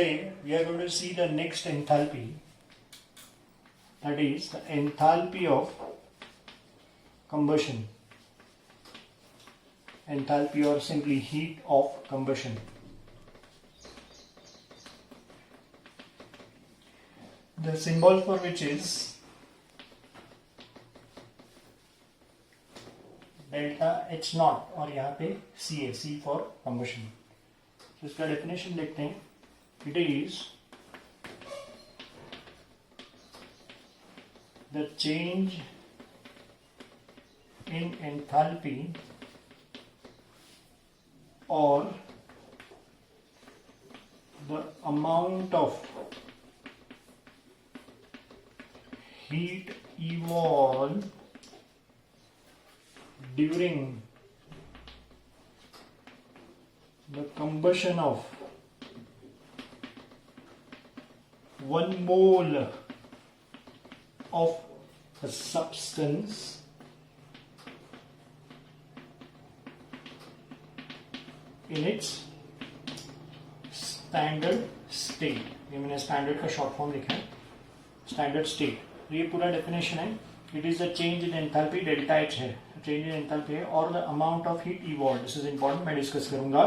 today we are going to see the next enthalpy, that is the enthalpy of combustion. Enthalpy or simply heat of combustion. The symbol for which is delta H naught और यहाँ पे CA, C for combustion. तो इसका definition देखते हैं. It is the change in enthalpy or the amount of heat evolved during the combustion of 1 mole of a substance in its standard state. ये मैंने standard का शॉर्ट फॉर्म लिखा है, standard state. ये पूरा डेफिनेशन है. It is the change in enthalpy, delta H है, change in enthalpy है, और the amount of heat evolve. This is important, मैं डिस्कस करूंगा.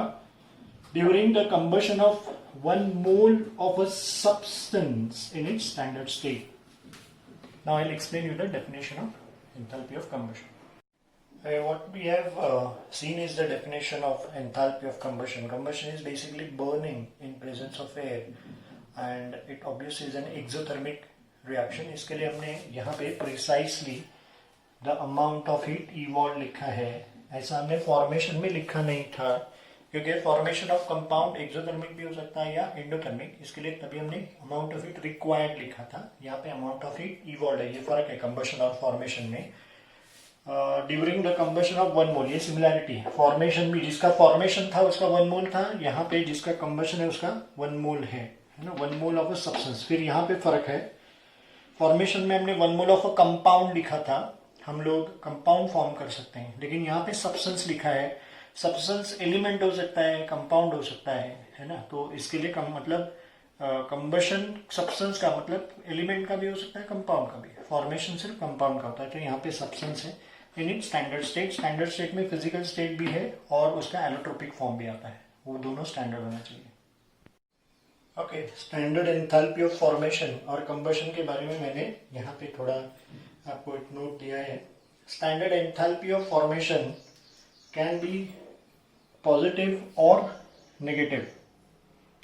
During the combustion of 1 mole of a substance in its standard state. Now I'll explain you the definition of enthalpy of combustion. What we have seen is the definition of enthalpy of combustion. Combustion is basically burning in presence of air, and it obviously is an exothermic reaction. इसके लिए हमने यहाँ पे precisely the amount of heat evolved लिखा है. ऐसा हमने formation में लिखा नहीं था, क्योंकि फॉर्मेशन ऑफ कंपाउंड एक्सोथर्मिक भी हो सकता है या एंडोथर्मिक. इसके लिए तभी हमने अमाउंट ऑफ हीट रिक्वायर्ड लिखा था. यहाँ पे अमाउंट ऑफ हीट इवॉल्व है, ये फर्क है कंबशन और फॉर्मेशन में. ड्यूरिंग द कंबशन ऑफ 1 मोल, ये सिमिलैरिटी है. फॉर्मेशन भी, जिसका फॉर्मेशन था उसका 1 मोल था, यहाँ पे जिसका कंबशन है उसका 1 मोल है ना, 1 मोल ऑफ अ सब्सटेंस. फिर यहाँ पे फर्क है. फॉर्मेशन में हमने 1 मोल ऑफ अ कंपाउंड लिखा था, हम लोग कंपाउंड फॉर्म कर सकते हैं, लेकिन यहाँ पे सब्सटेंस लिखा है. सब्सटेंस एलिमेंट हो सकता है, कंपाउंड हो सकता है ना. तो इसके लिए मतलब कंबशन सब्सटेंस का मतलब एलिमेंट का भी हो सकता है, कंपाउंड का भी. फॉर्मेशन सिर्फ कंपाउंड का होता है. तो यहाँ पे सब्सटेंस है in it standard state. Standard state में फिजिकल स्टेट भी है और उसका एलोट्रोपिक फॉर्म भी आता है. वो दोनों स्टैंडर्ड होना चाहिए. Okay, standard enthalpy of formation और कंबशन के बारे में मैंने यहाँ पे थोड़ा आपको एक नोट दिया है. Standard enthalpy of formation can be positive और नेगेटिव,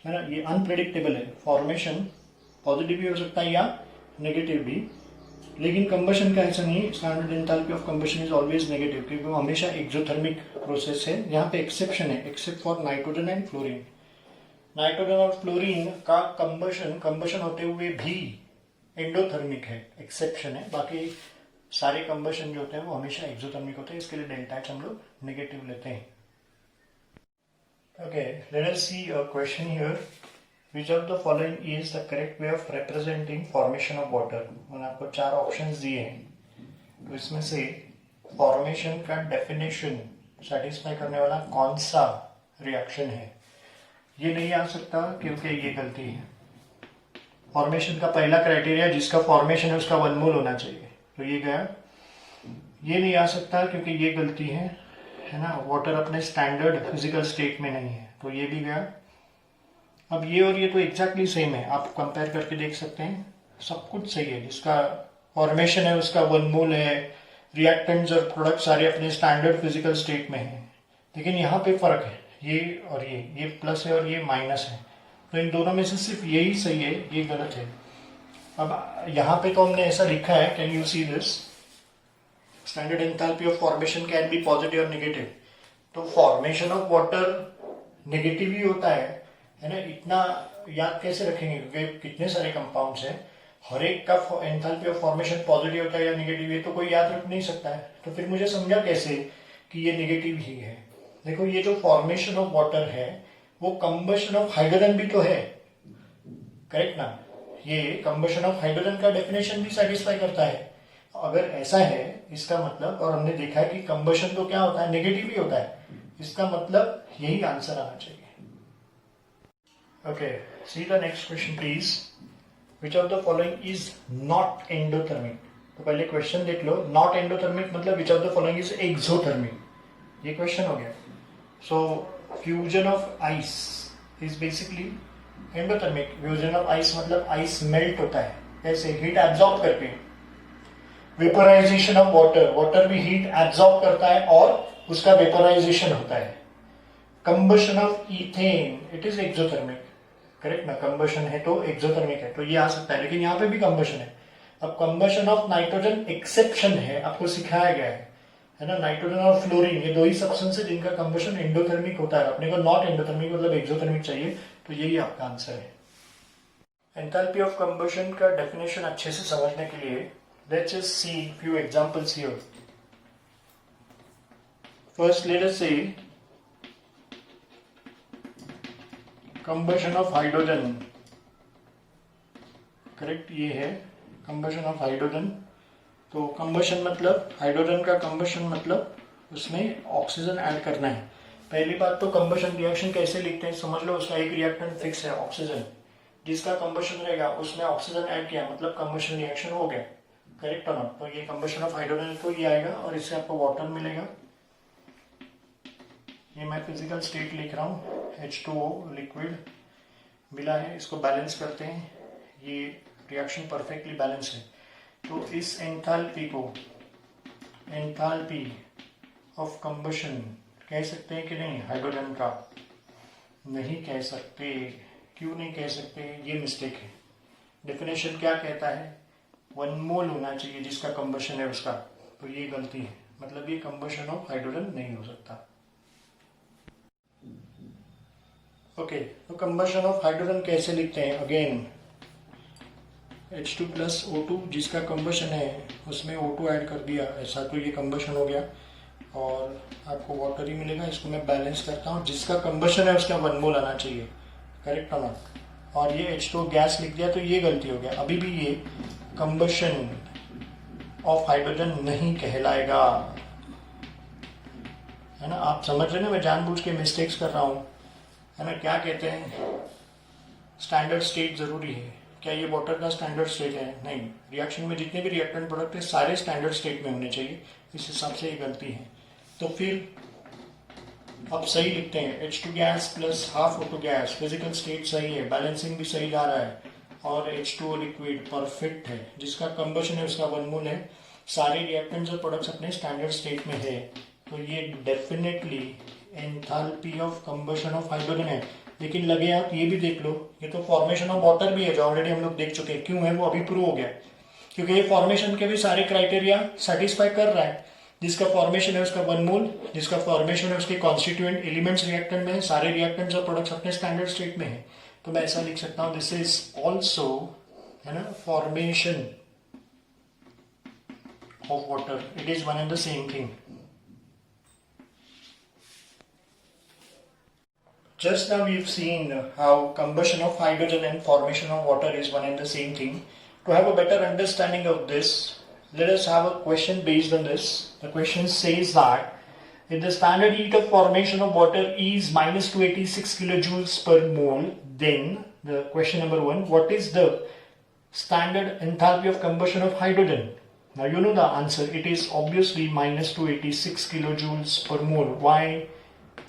है ना. ये अनप्रेडिक्टेबल है. फॉर्मेशन पॉजिटिव भी हो सकता है या नेगेटिव भी, लेकिन कंबशन का ऐसा नहीं. Standard enthalpy of combustion is always negative, क्योंकि वो हमेशा एक्सोथर्मिक प्रोसेस है. यहाँ पे एक्सेप्शन है, except for nitrogen and fluorine. Nitrogen और फ्लोरीन का कंबशन होते हुए भी एंडोथर्मिक है, एक्सेप्शन है. बाकी सारे कंबशन जो होते हैं वो हमेशा एक्सोथर्मिक होते हैं. इसके लिए डेल्टा एच हम लोग नेगेटिव लेते हैं. Okay, let us see a question here. Which of the following is the correct way of representing formation of water? मैंने आपको 4 ऑप्शंस दिए हैं. तो इसमें से फॉर्मेशन का डेफिनेशन सेटिस्फाई करने वाला कौन सा रिएक्शन है? ये नहीं आ सकता क्योंकि ये गलती है. फॉर्मेशन का पहला क्राइटेरिया जिसका फॉर्मेशन है उसका 1 मोल होना चाहिए, तो ये गया. ये नहीं आ सकता क्योंकि ये गलती है ना. वाटर अपने स्टैंडर्ड फिजिकल स्टेट में नहीं है, तो ये भी गया. अब ये और ये तो एग्जैक्टली सेम है, आप कंपेयर करके देख सकते हैं. सब कुछ सही है. जिसका फॉर्मेशन है उसका 1 मोल है, रिएक्टेंट्स और प्रोडक्ट सारे अपने स्टैंडर्ड फिजिकल स्टेट में है. लेकिन यहाँ पे फर्क है, ये और ये प्लस है और ये माइनस है. तो इन दोनों में से सिर्फ यही सही है, ये गलत है. अब यहाँ पे तो हमने ऐसा लिखा है, can you see this, standard enthalpy of formation can be positive और नेगेटिव. तो फॉर्मेशन ऑफ वाटर नेगेटिव ही होता है ना. इतना याद कैसे रखेंगे, क्योंकि कितने सारे कंपाउंड्स हैं, हर एक का एंथैल्पी ऑफ फॉर्मेशन पॉजिटिव होता है या नेगेटिव, ये तो कोई याद रख नहीं सकता है. तो फिर मुझे समझा कैसे कि ये नेगेटिव ही है. देखो, ये जो फॉर्मेशन ऑफ वाटर है वो कंबशन ऑफ हाइड्रोजन भी तो है, करेक्ट ना. ये कंबशन ऑफ हाइड्रोजन का डेफिनेशन भी सेटिस्फाई करता है. अगर ऐसा है इसका मतलब, और हमने देखा है कि कंबशन तो क्या होता है, नेगेटिव ही होता है. इसका मतलब यही आंसर आना चाहिए. Okay, See the next question please. Which of the following is not endothermic? तो पहले क्वेश्चन देख लो. नॉट एंडोथर्मिक मतलब which of the following is exothermic. ये क्वेश्चन हो गया. So fusion of ice is basically endothermic. Fusion of ice मतलब ice melt होता है कैसे? हीट एब्जॉर्ब करके. वेपोराइजेशन ऑफ वाटर, वाटर भी हीट एब्जॉर्ब करता है और उसका वेपोराइजेशन होता है. Combustion of ethane, it is exothermic. Correct ना? कंबशन है तो एक्सोथर्मिक है, तो ये आ सकता है. लेकिन यहाँ पे भी कंबशन है. अब कंबशन ऑफ नाइट्रोजन एक्सेप्शन है, आपको सिखाया गया है ना. नाइट्रोजन और फ्लोरीन ये दो ही सब्सटेंस है जिनका कंबशन एंडोथर्मिक होता है. अपने को नॉट एंडोथर्मिक मतलब एक्सोथर्मिक चाहिए, तो यही आपका आंसर है. एंथैल्पी ऑफ कंबशन का डेफिनेशन अच्छे से समझने के लिए let's just see few examples here. First let us से कंबशन ऑफ हाइड्रोजन. करेक्ट, ये है कंबशन ऑफ हाइड्रोजन. तो कंबशन मतलब हाइड्रोजन का कंबशन मतलब उसमें ऑक्सीजन ऐड करना है. पहली बात तो कंबशन रिएक्शन कैसे लिखते हैं समझ लो. उसका एक रिएक्टेंट फिक्स है ऑक्सीजन. जिसका कंबशन रहेगा उसमें ऑक्सीजन ऐड किया मतलब कंबशन रिएक्शन हो गया. करेक्ट और नॉट? तो ये कंबशन ऑफ हाइड्रोजन तो ये आएगा और इससे आपको वाटर मिलेगा. ये मैं फिजिकल स्टेट लिख रहा हूँ. H2O लिक्विड मिला है, इसको बैलेंस करते हैं. ये रिएक्शन परफेक्टली बैलेंस है. तो इस एंथैल्पी को एंथैल्पी ऑफ कंबशन कह सकते हैं कि नहीं? हाइड्रोजन का नहीं कह सकते. क्यों नहीं कह सकते? ये मिस्टेक है. डेफिनेशन क्या कहता है? 1 मोल होना चाहिए जिसका कंबशन है उसका. तो ये गलती है, मतलब ये कंबशन ऑफ हाइड्रोजन नहीं हो सकता. ओके, तो कंबशन ऑफ हाइड्रोजन कैसे लिखते हैं? अगेन H2 प्लस O2 जिसका कंबशन है उसमें O2 ऐड कर दिया ऐसा, तो ये कंबशन हो गया और आपको वाटर ही मिलेगा. इसको मैं बैलेंस करता हूँ. जिसका कंबशन है उसका 1 मोल आना चाहिए. करेक्ट और नॉट? और ये H2 गैस लिख दिया तो ये गलती हो गया. अभी भी ये कंबशन ऑफ हाइड्रोजन नहीं कहलाएगा, है ना? आप समझ रहे ना मैं जानबूझ के मिस्टेक्स कर रहा हूँ, है ना? क्या कहते हैं? स्टैंडर्ड स्टेट जरूरी है. क्या ये वाटर का स्टैंडर्ड स्टेट है? नहीं. रिएक्शन में जितने भी रिएक्टेंट प्रोडक्ट है सारे स्टैंडर्ड स्टेट में होने चाहिए. इस हिसाब से ये गलती है. तो फिर अब सही लिखते हैं. H2 gas plus half O2 gas, physical state सही है, बैलेंसिंग भी सही जा रहा है और H2O लिक्विड परफेक्ट है. जिसका कंबशन है उसका 1 मोल है. सारे रिएक्टेंट्स और प्रोडक्ट्स अपने स्टैंडर्ड स्टेट में है. तो ये definitely enthalpy of combustion of hydrogen है. लेकिन लगे आप ये भी देख लो, ये तो फॉर्मेशन ऑफ वाटर भी है जो ऑलरेडी हम लोग देख चुके हैं. क्यों है? वो अभी प्रूव हो गया क्योंकि ये फॉर्मेशन के भी सारे क्राइटेरिया सेटिस्फाई कर रहा है. जिसका फॉर्मेशन है उसका 1 मोल, जिसका फॉर्मेशन है उसके कॉन्स्टिट्यूएंट एलिमेंट्स रिएक्टेंट में है, सारे रिएक्टेंट्स और प्रोडक्ट्स अपने स्टैंडर्ड स्टेट में है. तो मैं ऐसा लिख सकता हूं, दिस इज ऑल्सो, है ना, formation of water. It is one and the same thing. Just now we've seen how combustion of hydrogen and formation of water is one and the same thing. To have a better understanding of this, let us have a question based on this. The question says that if the standard heat of formation of water is minus 286 kilojoules per mole, then the question number 1, what is the standard enthalpy of combustion of hydrogen? Now you know the answer. It is obviously minus 286 kilojoules per mole. Why?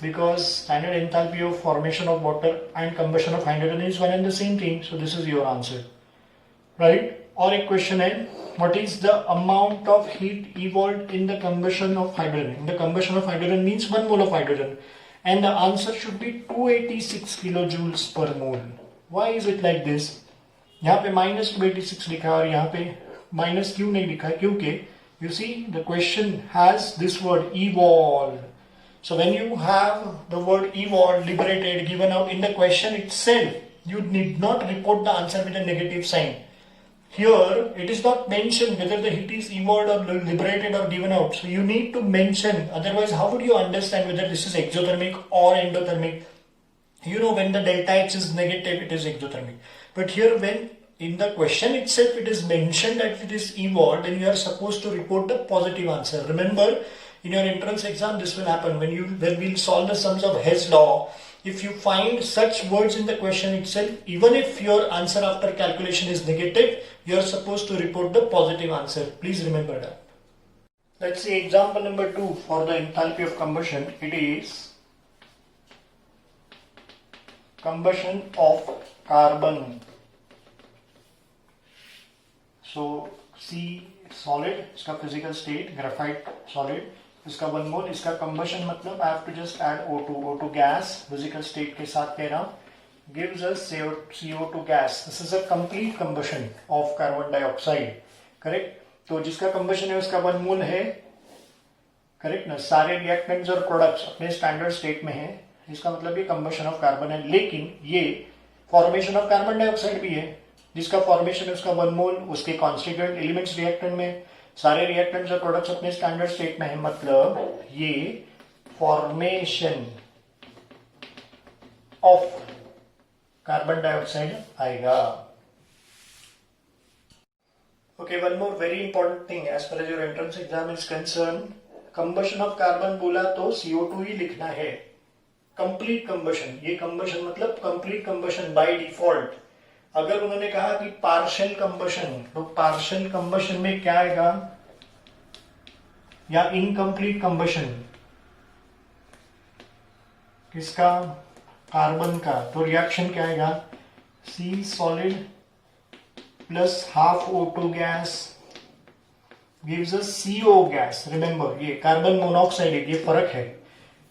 Because standard enthalpy of formation of water and combustion of hydrogen is one and the same thing. So this is your answer, right? और एक question है, what is the amount of heat evolved in the combustion of hydrogen? In the combustion of hydrogen means 1 mole of hydrogen, and the answer should be 286 kilojoules per mole. Why is it like this? यहाँ पे minus 286 लिखा है और यहाँ पे minus क्यों नहीं लिखा है? क्योंकि you see the question has this word evolved. So when you have the word evolved, liberated, given out in the question itself, you need not report the answer with a negative sign. Here, it is not mentioned whether the heat is evolved or liberated or given out. So you need to mention, otherwise how would you understand whether this is exothermic or endothermic? You know, when the delta H is negative, it is exothermic. But here when in the question itself it is mentioned that it is evolved, then you are supposed to report the positive answer. Remember, in your entrance exam, this will happen when we'll solve the sums of Hess law. If you find such words in the question itself, even if your answer after calculation is negative, you are supposed to report the positive answer. Please remember that. Let's see example number 2 for the enthalpy of combustion. It is combustion of carbon. So C solid, इसका physical state, graphite solid, इसका 1 mole, इसका combustion मतलब I have to just add O2 gas, physical state के साथ कह रहा हूँ, gives us CO2 gas. This is a complete combustion of carbon dioxide, correct? तो जिसका combustion है उसका 1 mole है, करेक्ट ना? सारे रिएक्टेंट्स और प्रोडक्ट्स अपने स्टैंडर्ड स्टेट में है, इसका मतलब ये कंबशन ऑफ कार्बन है, लेकिन ये फॉर्मेशन ऑफ कार्बन डाइऑक्साइड भी है, जिसका फॉर्मेशन है उसका 1 मोल, उसके कॉन्स्टिट्यूएंट एलिमेंट्स रिएक्टेंट में, सारे रिएक्टेंट्स और प्रोडक्ट्स अपने स्टैंडर्ड स्टेट में है, मतलब ये फॉर्मेशन ऑफ कार्बन डाइऑक्साइड आएगा. Okay, one more very important thing as far as your entrance exam is concerned. Combustion of carbon बोला तो CO2 ही लिखना है. कंप्लीट कंबशन, ये कंबशन मतलब कंप्लीट कंबशन बाय डिफॉल्ट. अगर उन्होंने कहा कि पार्शियल कंबशन, तो पार्शियल कंबशन में क्या आएगा, या इनकम्प्लीट कंबशन किसका, कार्बन का, तो रिएक्शन क्या आएगा, C solid plus half O2 gas gives us CO gas. Remember, ये कार्बन मोनोऑक्साइड है, ये फर्क है.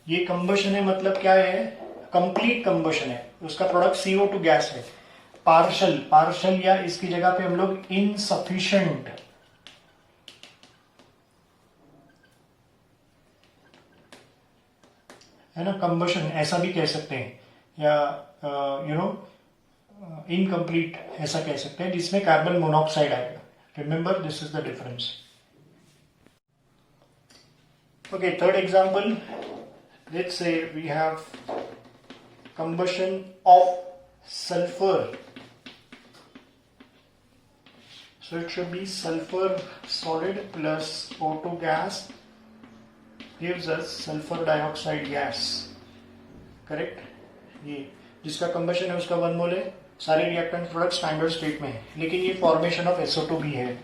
ये कंबशन है मतलब क्या है, कंप्लीट कंबशन है, उसका प्रोडक्ट CO2 गैस है. पार्शल या इसकी जगह पे हम लोग इनसफिशिएंट, है ना, कंबशन ऐसा भी कह सकते हैं, या इनकम्प्लीट ऐसा कह सकते हैं, जिसमें कार्बन मोनोऑक्साइड आएगा. Remember, this is the difference. Okay, third example, let's say we have combustion of sulfur. So it should be sulfur solid plus O2 gas gives us sulfur dioxide gas, correct? ये जिसका combustion है उसका 1 मोल है, सारे reactant product standard state में है, लेकिन ये फॉर्मेशन ऑफ SO2 भी है,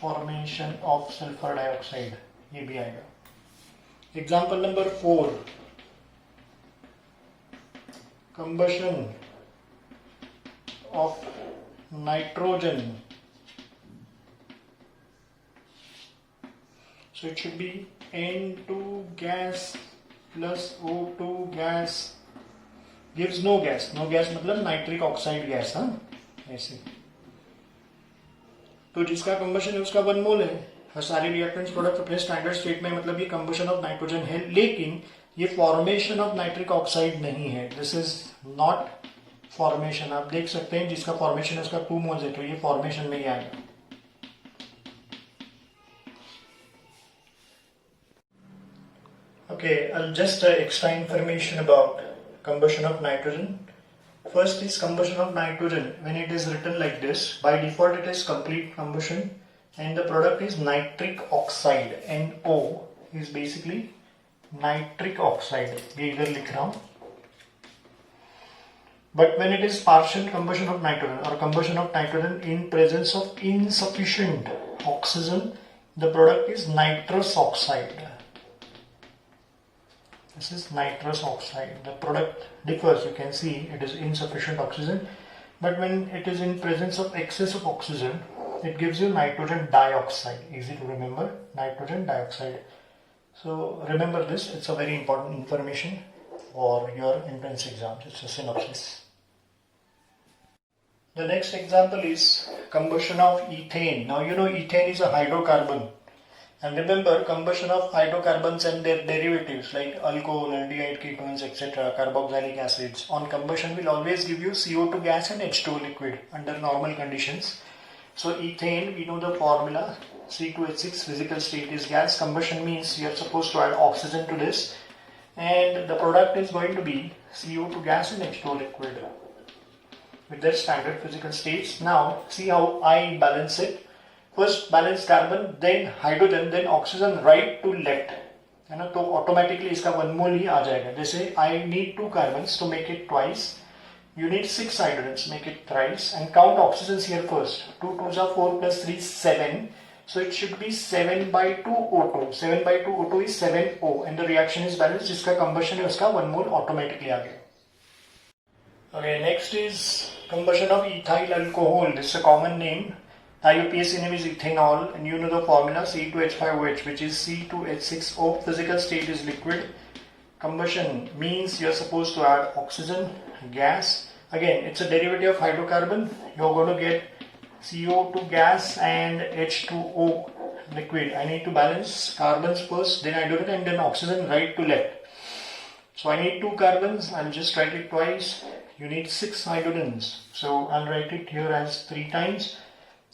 फॉर्मेशन ऑफ सल्फर डाइऑक्साइड, ये भी आएगा. Example number 4, combustion of nitrogen. So it should be N2 gas plus O2 gas gives no gas. No gas मतलब नाइट्रिक ऑक्साइड गैस, हाँ ऐसे. तो जिसका कंबशन है उसका 1 मोल है, सारे रिएक्टेंट्स प्रोडक्ट अपने स्टैंडर्ड स्टेट में, मतलब ये कंबशन ऑफ नाइट्रोजन है, लेकिन ये फॉर्मेशन ऑफ नाइट्रिक ऑक्साइड नहीं है. This is not formation. आप देख सकते हैं जिसका फॉर्मेशन है उसका 2 मोल्स है, तो ये फॉर्मेशन में ही आएगा. Okay, I'll just extra information about combustion of nitrogen. First is combustion of nitrogen. When it is written like this, by default it is complete combustion and the product is nitric oxide. NO is basically nitric oxide. ये इधर लिख रहा हूँ. But when it is partial combustion of nitrogen or combustion of nitrogen in presence of insufficient oxygen, the product is nitrous oxide. This is nitrous oxide. The product differs. You can see it is insufficient oxygen, but when it is in presence of excess of oxygen, it gives you nitrogen dioxide. Easy to remember, nitrogen dioxide. So remember this. It's a very important information for your entrance exams. It's a synopsis. The next example is combustion of ethane. Now you know ethane is a hydrocarbon. And remember, combustion of hydrocarbons and their derivatives like alcohol, aldehyde, ketones, etc., carboxylic acids, on combustion will always give you CO2 gas and H2O liquid under normal conditions. So ethane, we know the formula, C2H6, physical state is gas. Combustion means you are supposed to add oxygen to this, and the product is going to be CO2 gas and H2O liquid with their standard physical states. Now see how I balance it. First balance carbon, then hydrogen, then oxygen, right to left. है ना, तो automatically इसका 1 मोल ही आ जाएगा. जैसे I need 2 carbons to make it twice, you need 6 hydrogens, make it thrice, and count oxygens here first. 2 2s are 4 plus 3 7, so it should be 7 by 2 O2. 7 by 2 O2 is 7O, and the reaction is balanced. जिसका combustion है उसका 1 mole automatically आ गया. Okay, next is combustion of ethyl alcohol. This is a common name. IUPAC name is ethanol, and you know the formula C2H5OH, which is C2H6O. Physical state is liquid. Combustion means you're supposed to add oxygen, gas. Again, it's a derivative of hydrocarbon. You're going to get CO2 gas and H2O liquid. I need to balance carbons first, then hydrogen, and then oxygen right to left. So I need 2 carbons. I'll just write it twice. You need 6 hydrogens. So I'll write it here as 3 times.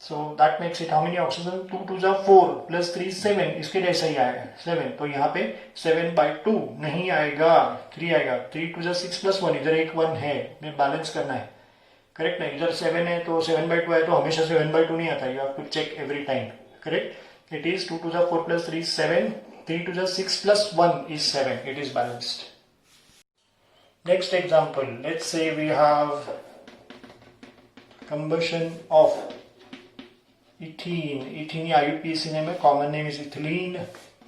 So that makes it how many oxygen? 2 2s are 4 plus 3 7. इसके जैसा ही आएगा 7. तो यहाँ पे 7 by 2 नहीं आएगा, 3 आएगा. 3 2s are 6 plus 1. इधर एक 1 है, मैं बैलेंस करना है. करेक्ट ना? इधर 7 है तो 7 by 2 है तो हमेशा 7 by 2 नहीं आता. You have to check every time. Correct? It is 2 2s are 4 plus 3 7. 3 2s are 6 plus 1 is 7. It is balanced. Next example. Let's say we have combustion of ethene. ethene IUPAC name है, common name is ethylene.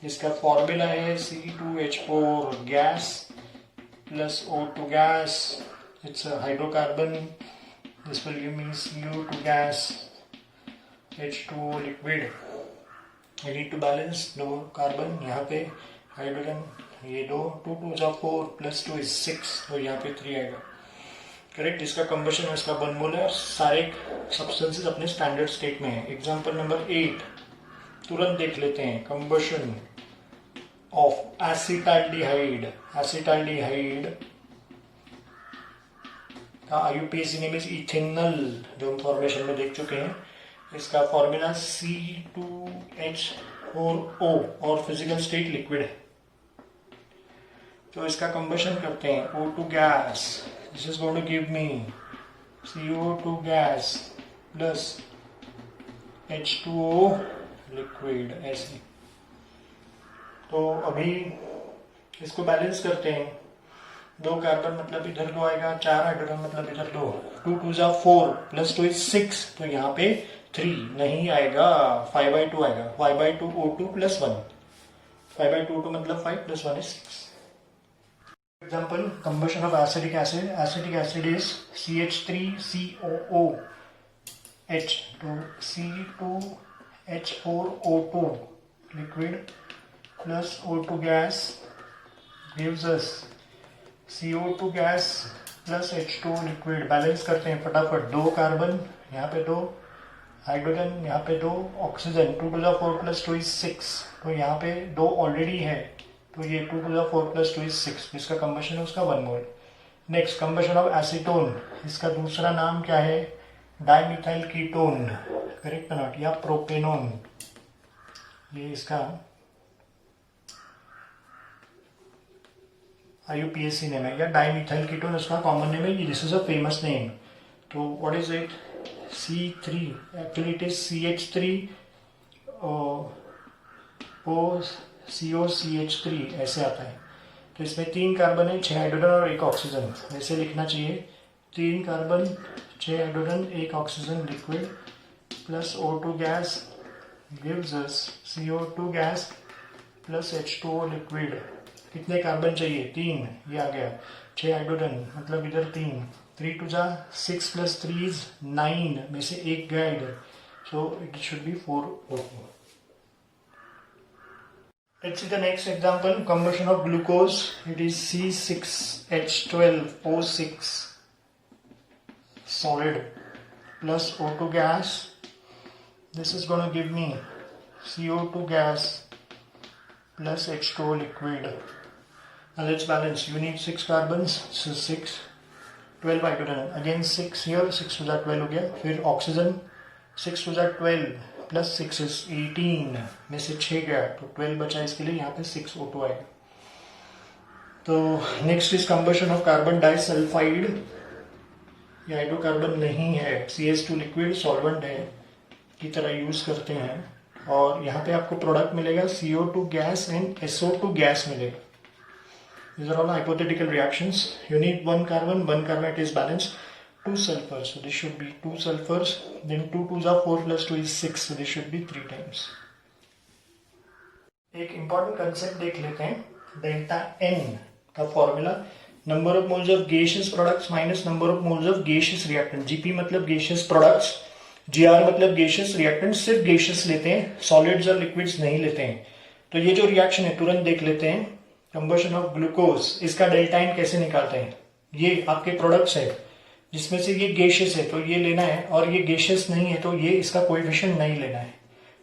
इसका formula है C2H4 gas plus O2 gas. It's a hydrocarbon. This will give me CO2 gas, H2O liquid. I need to balance 2 carbon. यहाँ पे hydrogen ये 2 2 2s are 4 plus 2 is 6. तो यहाँ पे 3 आएगा. Correct. इसका कंबशन है इसका 1 मोल है. सारे सब्सटेंसेस अपने स्टैंडर्ड स्टेट में है. एग्जांपल नंबर 8 तुरंत देख लेते हैं. Combustion of acetaldehyde. एसिटाल्डिहाइड का IUPAC नेम इज इथेनॉल, जो हम फॉर्मेशन में देख चुके हैं. इसका फॉर्मूला C2H4O और फिजिकल स्टेट लिक्विड है. तो इसका कंबशन करते हैं. O2 gas. This is going to give me CO2 gas plus H2O liquid. ऐसे. तो अभी इसको बैलेंस करते हैं. 2 कार्बन मतलब इधर 2 आएगा, 4 हाइड्रोजन मतलब इधर 2. 2 2s are 4 plus 2 is 6. तो यहाँ पे 3 नहीं आएगा, 5 by 2 आएगा. 5 by 2 O2 plus 1. 5 by 2 मतलब 5 plus 1 is 6. Example, combustion of acetic acid. Acetic acid is CH3COOH to C2H4O2 liquid plus O2 gas gives us CO2 gas plus H2O liquid. Balance करते हैं फटाफट. 2 कार्बन यहाँ पे 2, hydrogen यहाँ पे 2, oxygen 2 2s are 4 plus 2 is 6. तो यहाँ पे 2 ऑलरेडी है तो ये 2 2s are 4 plus 2 is 6. जिसका कंबशन है उसका 1 mole. Next combustion of acetone. इसका दूसरा नाम क्या है? Dimethyl ketone. Correct not? या प्रोपेनोन. ये इसका IUPAC नेम है. या डाइमिथाइल कीटोन उसका कॉमन नेम है. This is a famous name. तो what is it? C3. Actually it is CH3 O COCH3 ऐसे आता है. तो इसमें 3 कार्बन है, 6 हाइड्रोजन और 1 ऑक्सीजन. ऐसे लिखना चाहिए. 3 carbon 6 hydrogen 1 oxygen liquid plus O2 gas gives us CO2 gas plus H2O liquid. कितने कार्बन चाहिए? 3. ये आ गया. 6 हाइड्रोजन मतलब इधर 3. 3 2s are 6 plus 3 is 9. में से 1 गया इधर. So it should be 4 O2. Let's see the next example. Combustion of glucose. It is C6H12O6 solid plus O2 gas. This is going to give me CO2 gas plus H2O liquid. Now let's balance. You need 6 carbons. So 6. 12 hydrogen. Again 6 here. 6 2s are 12 हो गया. फिर oxygen. 6 2s are 12. Plus 6 is 18. में से 6 गया तो 12 बचा. इसके लिए यहाँ पे 6 O2 आएगा. तो next is combustion of carbon disulphide. ये हाइड्रोकार्बन नहीं है, CH2 लिक्विड सॉल्वेंट है की तरह यूज करते हैं. और यहाँ पे आपको प्रोडक्ट मिलेगा CO2 gas and SO2 gas मिलेगा. These are all hypothetical reactions. You need one carbon, it is balanced. 2 sulfurs, so this should be 2 sulfurs. Then 2 2s are 4 plus 2 is 6, so this should be 3 times. एक important concept देख लेते हैं. Delta N का formula number of moles of gaseous products minus number of moles of gaseous reactant. GP मतलब gaseous products, GR मतलब gaseous reactant. सिर्फ gaseous लेते हैं, solids और liquids नहीं लेते हैं. तो ये जो रिएक्शन है तुरंत देख लेते हैं. कंबशन ऑफ ग्लूकोज, इसका डेल्टा एन कैसे निकालते हैं. ये आपके प्रोडक्ट्स है जिसमें से ये गैशियस है तो ये लेना है, और ये गैशियस नहीं है तो ये इसका कोएफिशिएंट नहीं लेना है.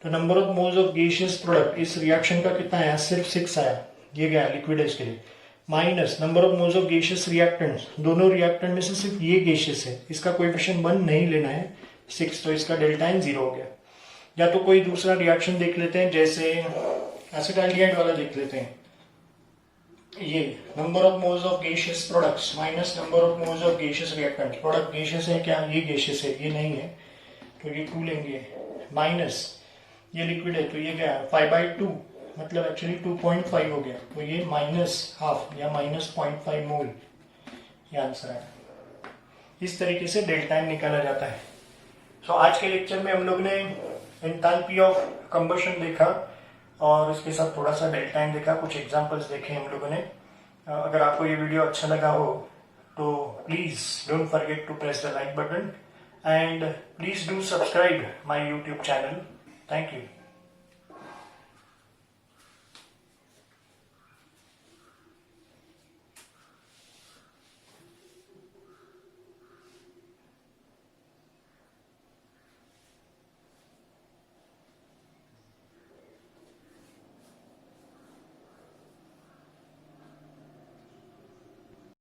तो number of moles of gaseous product इस रिएक्शन का कितना आया, सिर्फ 6 आया, ये गया लिक्विड है इसके लिए. Minus number of moles of gaseous reactants, दोनों रिएक्टेंट में से सिर्फ ये गैशियस है, इसका कोएफिशिएंट 1 नहीं लेना है, 6, तो इसका डेल्टा एन 0 हो गया. या तो कोई दूसरा रिएक्शन देख लेते हैं, जैसे एसिटाल्डिहाइड वाला देख लेते हैं. ये number of moles of gaseous products minus number of moles of gaseous reactant. Product gaseous है क्या, ये गैशियस है, ये नहीं है, तो ये 2 लेंगे, माइनस ये लिक्विड है तो ये क्या है 5/2, मतलब एक्चुअली 2.5 हो गया, तो ये -½ या -0.5 मोल, ये आंसर है. इस तरीके से डेल्टा एन निकाला जाता है. तो आज के लेक्चर में हम लोग ने एंथैल्पी ऑफ कंबशन देखा और इसके साथ थोड़ा सा डेल्टा एन देखा, कुछ एग्जांपल्स देखे हम लोगों ने. अगर आपको ये वीडियो अच्छा लगा हो तो please don't forget to press the like button and please do subscribe my YouTube channel. Thank you.